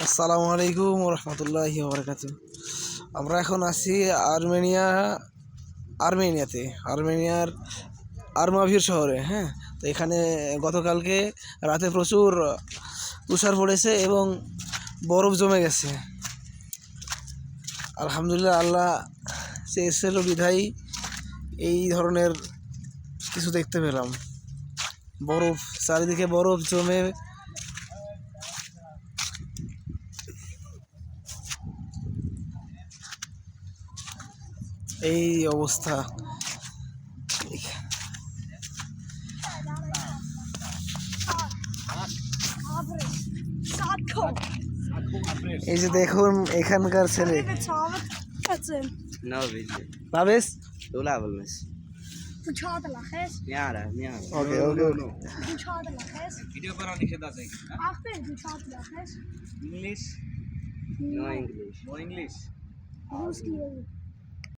আসসালামু আলাইকুম রহমতুল্লাহি ওয়া বারাকাতুহু। আমরা এখন আছি আর্মেনিয়ার আরমাভির শহরে। হ্যাঁ, তো এখানে গতকালকে রাতে প্রচুর তুষার পড়েছে এবং বরফ জমে গেছে। আলহামদুলিল্লাহ, আল্লাহ চেয়েছিল বিধায় এই ধরনের কিছু দেখতে পেলাম। বরফ চারিদিকে, বরফ জমে এই অবস্থা। এই যে দেখুন এখানকার ছেলে পাবেস ওকে ওকে English? No English. No English?